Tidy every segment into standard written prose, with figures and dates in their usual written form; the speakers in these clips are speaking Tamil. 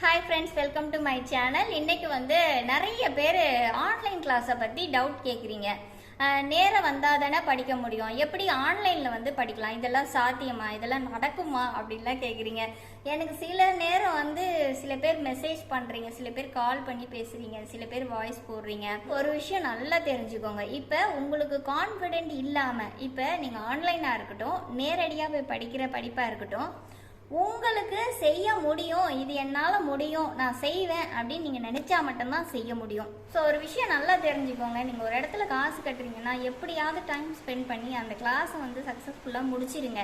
Hi friends, welcome to my channel. இன்னைக்கு நிறைய பேர் ஆன்லைன் கிளாஸை பற்றி டவுட் கேட்குறீங்க. நேரம் வந்தால் தானே படிக்க முடியும், எப்படி ஆன்லைனில் படிக்கலாம், இதெல்லாம் சாத்தியமா, இதெல்லாம் நடக்குமா அப்படின்லாம் கேட்குறீங்க. எனக்கு சில நேரம் சில பேர் மெசேஜ் பண்ணுறீங்க, சில பேர் கால் பண்ணி பேசுகிறீங்க, சில பேர் வாய்ஸ் போடுறீங்க. ஒரு விஷயம் நல்லா தெரிஞ்சுக்கோங்க. இப்போ உங்களுக்கு கான்ஃபிடென்ட் இல்லாமல், இப்போ நீங்கள் ஆன்லைனாக இருக்கட்டும், நேரடியாக போய் படிக்கிற படிப்பாக இருக்கட்டும், உங்களுக்கு செய்ய முடியும், இது என்னால் முடியும், நான் செய்வேன் அப்படின்னு நீங்கள் நினச்சா மட்டும்தான் செய்ய முடியும். ஸோ ஒரு விஷயம் நல்லா தெரிஞ்சுக்கோங்க. நீங்கள் ஒரு இடத்துல காசு கட்டுறீங்கன்னா எப்படியாவது டைம் ஸ்பெண்ட் பண்ணி அந்த கிளாஸை சக்ஸஸ்ஃபுல்லாக முடிச்சிடுங்க.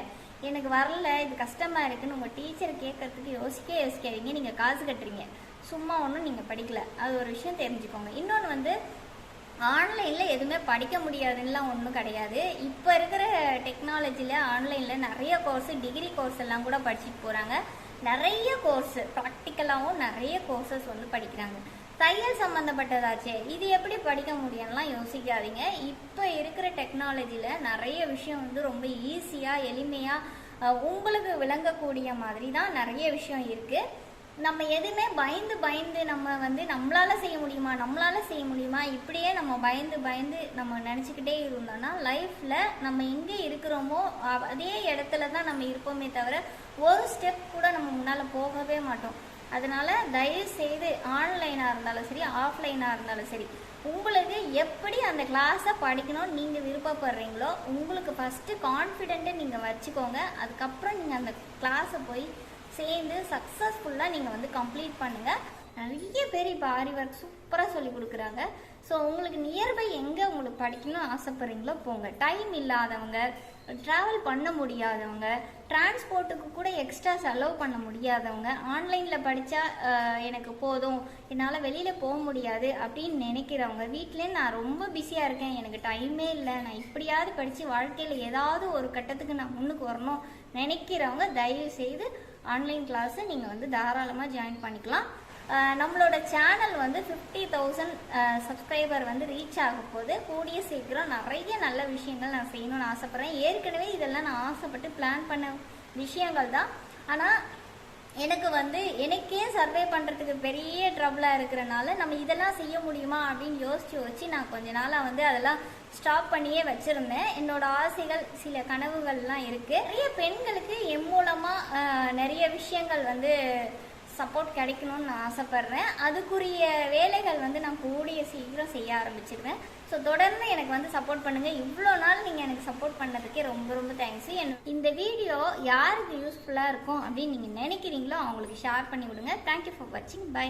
எனக்கு வரல, இது கஷ்டமாக இருக்குன்னு உங்கள் டீச்சர் கேட்கறதுக்கு யோசிக்காதீங்க. நீங்கள் காசு கட்டுறீங்க, சும்மா ஒன்றும் நீங்கள் படிக்கல. அது ஒரு விஷயம் தெரிஞ்சுக்கோங்க. இன்னொன்று ஆன்லைனில் எதுவுமே படிக்க முடியாதுன்னெலாம் ஒன்றும் கிடையாது. இப்போ இருக்கிற டெக்னாலஜியில் ஆன்லைனில் நிறைய கோர்ஸு, டிகிரி கோர்ஸ் எல்லாம் கூட படிச்சுட்டு போகிறாங்க. நிறைய கோர்ஸு ப்ராக்டிக்கலாகவும் நிறைய கோர்சஸ் படிக்கிறாங்க. தையல் சம்மந்தப்பட்டதாச்சே, இது எப்படி படிக்க முடியும்லாம் யோசிக்காதீங்க. இப்போ இருக்கிற டெக்னாலஜியில் நிறைய விஷயம் ரொம்ப ஈஸியாக எளிமையாக உங்களுக்கு விளங்கக்கூடிய மாதிரி தான் நிறைய விஷயம் இருக்குது. நம்ம எதுவுமே பயந்து நம்ம நம்மளால செய்ய முடியுமா இப்படியே நம்ம பயந்து நம்ம நினச்சிக்கிட்டே இருந்தோம்னா லைஃப்பில் நம்ம எங்கே இருக்கிறோமோ அதே இடத்துல தான் நம்ம இருப்போமே தவிர ஒரு ஸ்டெப் கூட நம்ம முன்னால் போகவே மாட்டோம். அதனால தயவு செய்து ஆன்லைனாக இருந்தாலும் சரி, ஆஃப்லைனாக இருந்தாலும் சரி, உங்களுக்கு எப்படி அந்த கிளாஸை படிக்கணும்னு நீங்கள் விருப்பப்படுறீங்களோ உங்களுக்கு ஃபஸ்ட்டு கான்ஃபிடென்ட்டை நீங்கள் வச்சுக்கோங்க. அதுக்கப்புறம் நீங்கள் அந்த கிளாஸை போய் சேர்ந்து சக்ஸஸ்ஃபுல்லாக நீங்கள் கம்ப்ளீட் பண்ணுங்கள். நிறைய பேர் இப்போ ஆரி ஒர்க் சூப்பராக சொல்லி கொடுக்குறாங்க. ஸோ உங்களுக்கு நியர்பை எங்கே உங்களுக்கு படிக்கணும்னு ஆசைப்படுறீங்களோ போங்க. டைம் இல்லாதவங்க, ட்ராவல் பண்ண முடியாதவங்க, டிரான்ஸ்போர்ட்டுக்கு கூட எக்ஸ்ட்ரா செலவு பண்ண முடியாதவங்க, ஆன்லைனில் படித்தா எனக்கு போதும், என்னால் வெளியில் போக முடியாது அப்படின்னு நினைக்கிறவங்க, வீட்டிலே நான் ரொம்ப பிஸியாக இருக்கேன், எனக்கு டைமே இல்லை, நான் இப்படியாவது படித்து வாழ்க்கையில் ஏதாவது ஒரு கட்டத்துக்கு நான் முன்னுக்கு வரணும் நினைக்கிறவங்க தயவு செய்து ஆன்லைன் கிளாஸை நீங்கள் தாராளமாக ஜாயின் பண்ணிக்கலாம். நம்மளோட சேனல் 50,000 சப்ஸ்கிரைபர் ரீச் ஆக போது. கூடிய சீக்கிரம் நிறைய நல்ல விஷயங்கள் நான் செய்யணும்னு ஆசைப்பட்றேன். ஏற்கனவே இதெல்லாம் நான் ஆசைப்பட்டு பிளான் பண்ண விஷயங்கள் தான். ஆனால் எனக்கு எனக்கே சர்வே பண்ணுறதுக்கு பெரிய ட்ரபிளாக இருக்கிறனால நம்ம இதெல்லாம் செய்ய முடியுமா அப்படின்னு யோசிச்சு நான் கொஞ்ச நாளாக அதெல்லாம் ஸ்டாப் பண்ணியே வச்சுருந்தேன். என்னோட ஆசைகள், சில கனவுகள்லாம் இருக்குது. நிறைய பெண்களுக்கு என் மூலமாக நிறைய விஷயங்கள் சப்போர்ட் கிடைக்கணும்னு நான் ஆசைப்பட்றேன். அதுக்குரிய வேலைகள் நான் கூடிய சீக்கிரம் செய்ய ஆரம்பிச்சிருவேன். ஸோ தொடர்ந்து எனக்கு சப்போர்ட் பண்ணுங்கள். இவ்வளோ நாள் நீங்கள் எனக்கு சப்போர்ட் பண்ணதுக்கே ரொம்ப ரொம்ப தேங்க்ஸ். இந்த வீடியோ யாருக்கு யூஸ்ஃபுல்லாக இருக்கும் அப்படின்னு நீங்கள் நினைக்கிறீங்களோ அவங்களுக்கு ஷேர் பண்ணி விடுங்க. தேங்க்யூ ஃபார் வாட்சிங். பை.